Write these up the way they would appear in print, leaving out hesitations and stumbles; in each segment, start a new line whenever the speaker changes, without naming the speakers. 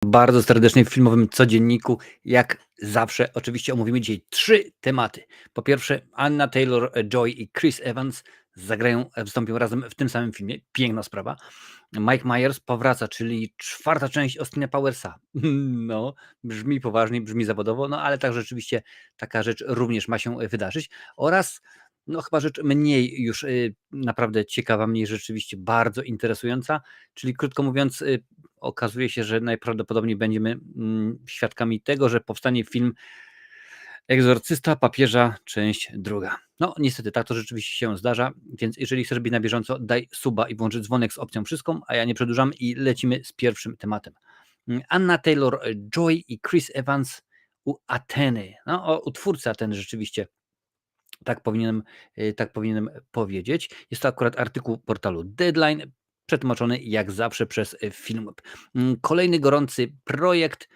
Bardzo serdecznie w filmowym codzienniku. Jak zawsze, oczywiście omówimy dzisiaj 3 tematy. Po pierwsze, Anna Taylor-Joy i Chris Evans wystąpią razem w tym samym filmie. Piękna sprawa. Mike Myers powraca, czyli 4. część Austina Powersa. No, brzmi poważnie, brzmi zawodowo, no ale tak rzeczywiście taka rzecz również ma się wydarzyć. Oraz no chyba rzecz mniej już naprawdę ciekawa, mniej rzeczywiście bardzo interesująca, czyli krótko mówiąc, okazuje się, że najprawdopodobniej będziemy świadkami tego, że powstanie film Egzorcysta Papieża, część druga. No niestety tak to rzeczywiście się zdarza, więc jeżeli chcesz być na bieżąco, daj suba i włącz dzwonek z opcją wszystką, a ja nie przedłużam i lecimy z pierwszym tematem. Anna Taylor-Joy i Chris Evans u Ateny. No, u twórcy Ateny rzeczywiście tak powinienem powiedzieć. Jest to akurat artykuł portalu Deadline, przetłumaczony jak zawsze przez Filmweb. Kolejny gorący projekt,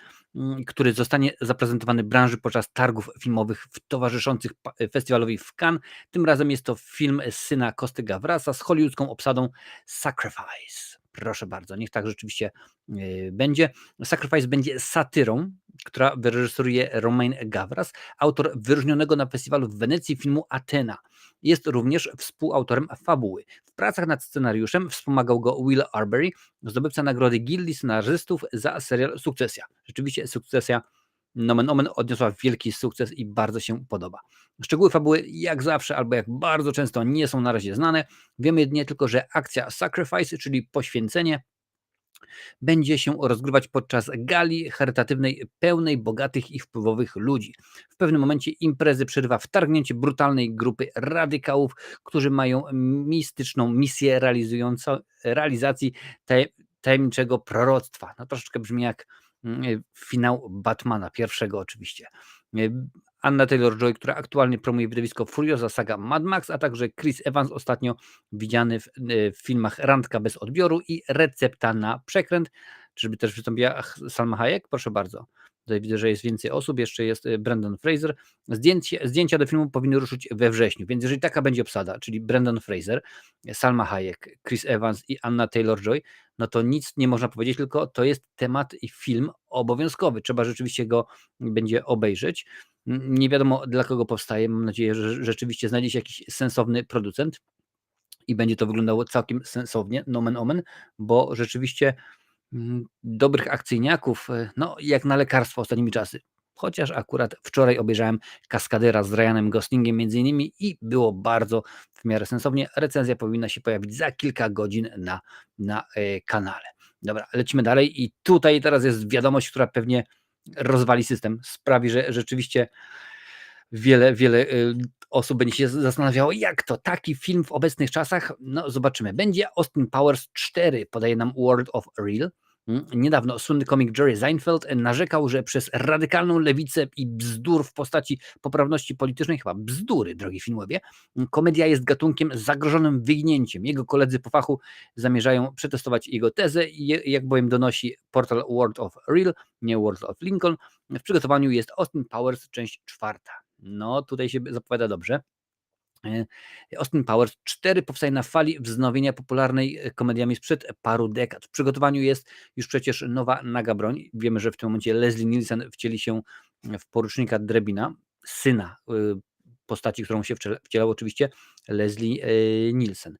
który zostanie zaprezentowany branży podczas targów filmowych towarzyszących festiwalowi w Cannes. Tym razem jest to film syna Costy Gavrasa z hollywoodzką obsadą Sacrifice. Proszę bardzo, niech tak rzeczywiście będzie. Sacrifice będzie satyrą, która wyreżyseruje Romain Gavras, autor wyróżnionego na festiwalu w Wenecji filmu Athena. Jest również współautorem fabuły. W pracach nad scenariuszem wspomagał go Will Arbery, zdobywca nagrody Gildii Scenarzystów za serial Sukcesja. Rzeczywiście Sukcesja nomen omen odniosła wielki sukces i bardzo się podoba. Szczegóły fabuły jak zawsze albo jak bardzo często nie są na razie znane. Wiemy jedynie tylko, że akcja Sacrifice, czyli poświęcenie, będzie się rozgrywać podczas gali charytatywnej pełnej bogatych i wpływowych ludzi. W pewnym momencie imprezy przerywa wtargnięcie brutalnej grupy radykałów, którzy mają mistyczną misję realizacji tajemniczego proroctwa. No troszeczkę brzmi jak finał Batmana, pierwszego oczywiście. Anna Taylor-Joy, która aktualnie promuje widowisko Furiosa Saga Mad Max, a także Chris Evans, ostatnio widziany w filmach Randka bez odbioru i Recepta na przekręt. Czyżby też wystąpiła Salma Hayek? Proszę bardzo. Tutaj widzę, że jest więcej osób, jeszcze jest Brendan Fraser. Zdjęcia do filmu powinny ruszyć we wrześniu, więc jeżeli taka będzie obsada, czyli Brendan Fraser, Salma Hayek, Chris Evans i Anna Taylor-Joy, no to nic nie można powiedzieć, tylko to jest temat i film obowiązkowy. Trzeba rzeczywiście go będzie obejrzeć. Nie wiadomo dla kogo powstaje. Mam nadzieję, że rzeczywiście znajdzie się jakiś sensowny producent i będzie to wyglądało całkiem sensownie, nomen omen, bo rzeczywiście dobrych akcyjniaków, no jak na lekarstwo ostatnimi czasy. Chociaż akurat wczoraj obejrzałem Kaskadera z Ryanem Goslingiem między innymi i było bardzo w miarę sensownie. Recenzja powinna się pojawić za kilka godzin na kanale. Dobra, lecimy dalej i tutaj teraz jest wiadomość, która pewnie rozwali system, sprawi, że rzeczywiście wiele osób będzie się zastanawiało, jak to, taki film w obecnych czasach? No zobaczymy. Będzie Austin Powers 4, podaje nam World of Real. Niedawno słynny komik Jerry Seinfeld narzekał, że przez radykalną lewicę i bzdur w postaci poprawności politycznej, chyba bzdury, drogi filmowie, komedia jest gatunkiem zagrożonym wyginięciem. Jego koledzy po fachu zamierzają przetestować jego tezę i jak bowiem donosi portal World of Real, nie World of Lincoln, w przygotowaniu jest Austin Powers część 4. No tutaj się zapowiada dobrze. Austin Powers 4 powstaje na fali wznowienia popularnej komediami sprzed paru dekad. W przygotowaniu jest już przecież nowa naga broń. Wiemy, że w tym momencie Leslie Nielsen wcieli się w porucznika Drebina, syna postaci, którą się wcielał oczywiście Leslie Nielsen.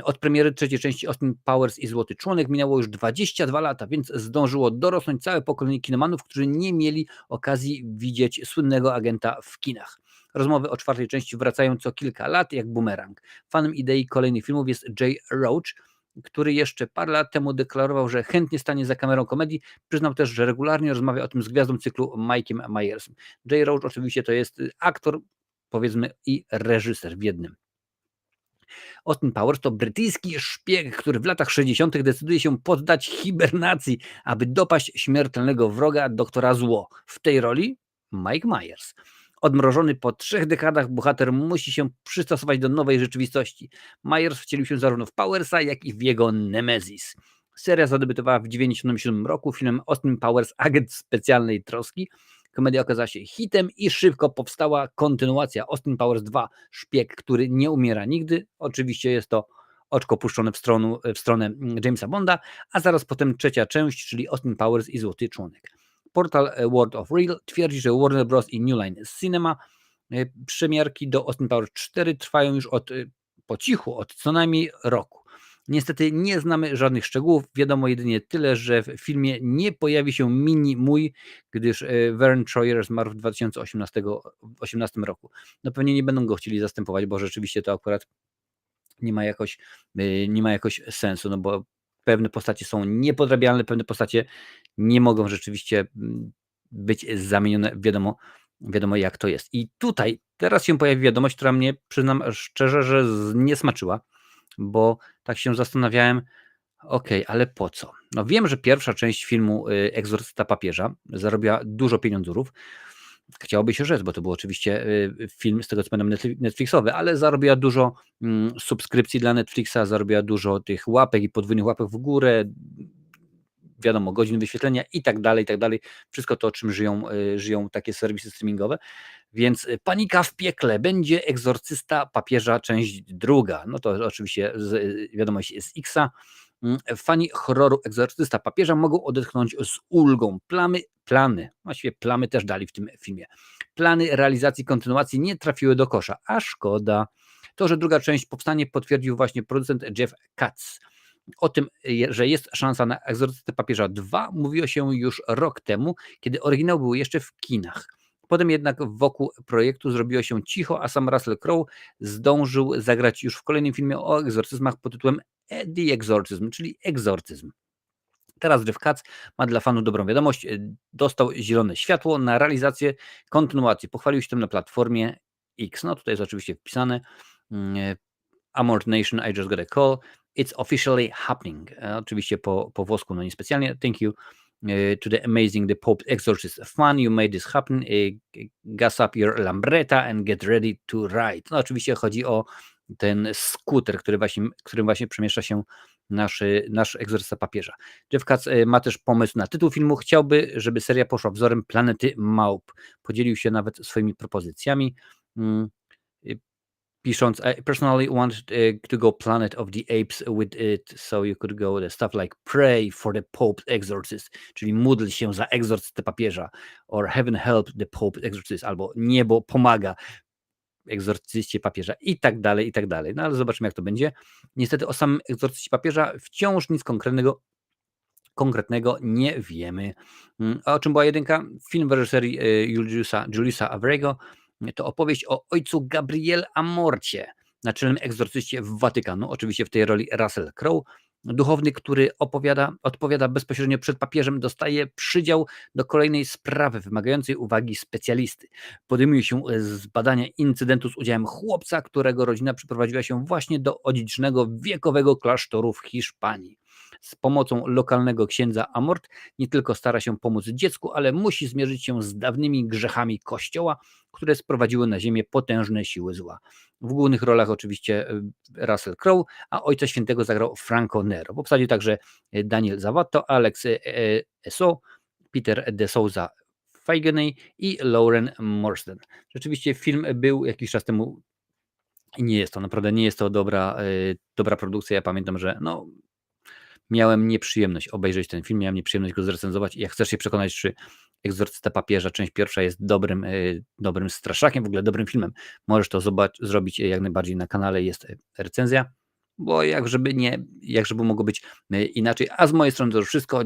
Od premiery trzeciej części Austin Powers i Złoty Członek minęło już 22 lata, więc zdążyło dorosnąć całe pokolenie kinomanów, którzy nie mieli okazji widzieć słynnego agenta w kinach. Rozmowy o 4. części wracają co kilka lat jak bumerang. Fanem idei kolejnych filmów jest Jay Roach, który jeszcze parę lat temu deklarował, że chętnie stanie za kamerą komedii. Przyznał też, że regularnie rozmawia o tym z gwiazdą cyklu Mike'em Myersem. Jay Roach oczywiście to jest aktor, powiedzmy, i reżyser w jednym. Austin Powers to brytyjski szpieg, który w latach 60. decyduje się poddać hibernacji, aby dopaść śmiertelnego wroga doktora Zło. W tej roli Mike Myers. Odmrożony po 3 dekadach bohater musi się przystosować do nowej rzeczywistości. Myers wcielił się zarówno w Powersa, jak i w jego Nemesis. Seria zadebiutowała w 1997 roku filmem Austin Powers Agent Specjalnej Troski. Komedia okazała się hitem i szybko powstała kontynuacja Austin Powers 2 Szpieg, który nie umiera nigdy. Oczywiście jest to oczko puszczone w stronę Jamesa Bonda, a zaraz potem trzecia część, czyli Austin Powers i Złoty Członek. Portal World of Real twierdzi, że Warner Bros. I New Line Cinema przemiarki do Austin Powers 4 trwają już po cichu od co najmniej roku. Niestety nie znamy żadnych szczegółów, wiadomo jedynie tyle, że w filmie nie pojawi się mini mój, gdyż Vern Troyer zmarł w 2018 roku. No pewnie nie będą go chcieli zastępować, bo rzeczywiście to akurat nie ma jakoś sensu, no bo pewne postacie są niepodrabialne, pewne postacie nie mogą rzeczywiście być zamienione, wiadomo jak to jest. I tutaj teraz się pojawi wiadomość, która mnie, przyznam szczerze, że nie smaczyła, bo tak się zastanawiałem, okej, ale po co? No wiem, że pierwsza część filmu Egzorcysta Papieża zarobiła dużo pieniądzów. Chciałoby się rzec, bo to był oczywiście film, z tego co pamiętam, Netflixowy, ale zarobiła dużo subskrypcji dla Netflixa, zarobiła dużo tych łapek i podwójnych łapek w górę, wiadomo, godzin wyświetlenia i tak dalej, i tak dalej. Wszystko to, o czym żyją takie serwisy streamingowe. Więc panika w piekle, będzie Egzorcysta Papieża część druga. No to oczywiście wiadomość z Xa. Fani horroru Egzorcysta Papieża mogą odetchnąć z ulgą. Właściwie plamy też dali w tym filmie. Plany realizacji kontynuacji nie trafiły do kosza, a szkoda. To, że druga część powstanie, potwierdził właśnie producent Jeff Katz. O tym, że jest szansa na Egzorcystę Papieża 2 mówiło się już rok temu, kiedy oryginał był jeszcze w kinach. Potem jednak wokół projektu zrobiło się cicho, a sam Russell Crowe zdążył zagrać już w kolejnym filmie o egzorcyzmach pod tytułem The Exorcism, czyli Egzorcyzm. Teraz Jeff Katz ma dla fanów dobrą wiadomość. Dostał zielone światło na realizację kontynuacji. Pochwalił się tym na platformie X. No tutaj jest oczywiście wpisane Amort Nation, I just got a call. It's officially happening. Oczywiście po włosku, no niespecjalnie. Thank you to the amazing The Pope Exorcist fan. You made this happen. Gas up your Lambretta and get ready to ride. No oczywiście chodzi o ten skuter, którym właśnie przemieszcza się nasz egzorcysta papieża. Jeff Katz ma też pomysł na tytuł filmu. Chciałby, żeby seria poszła wzorem Planety Małp. Podzielił się nawet swoimi propozycjami. Pisząc, I personally want to go Planet of the Apes with it, so you could go the stuff like pray for the Pope Exorcist, czyli módl się za egzorcystę papieża, or heaven help the Pope Exorcist, albo niebo pomaga egzorcyście papieża i tak dalej, i tak dalej. No ale zobaczymy jak to będzie. Niestety o samym egzorcyście papieża wciąż nic konkretnego nie wiemy. A o czym była jedynka? Film w reżyserii Juliusa Avrego. To opowieść o ojcu Gabriel Amorcie, naczelnym egzorcyście w Watykanu, oczywiście w tej roli Russell Crowe. Duchowny, który odpowiada bezpośrednio przed papieżem, dostaje przydział do kolejnej sprawy wymagającej uwagi specjalisty. Podejmuje się z badania incydentu z udziałem chłopca, którego rodzina przyprowadziła się właśnie do odziedzicznego wiekowego klasztoru w Hiszpanii. Z pomocą lokalnego księdza Amort nie tylko stara się pomóc dziecku, ale musi zmierzyć się z dawnymi grzechami Kościoła, które sprowadziły na ziemię potężne siły zła. W głównych rolach oczywiście Russell Crowe, a Ojca Świętego zagrał Franco Nero. W obsadzie także Daniel Zavato, Alex Esau, Peter de Souza Feigeney i Lauren Marsden. Rzeczywiście film był jakiś czas temu i nie jest to dobra produkcja. Ja pamiętam, że miałem nieprzyjemność obejrzeć ten film, miałem nieprzyjemność go zrecenzować i jak chcesz się przekonać, czy Egzorcysta Papieża, część pierwsza jest dobrym straszakiem, w ogóle dobrym filmem, możesz to zrobić jak najbardziej na kanale, jest recenzja, bo jak żeby mogło być inaczej. A z mojej strony to już wszystko.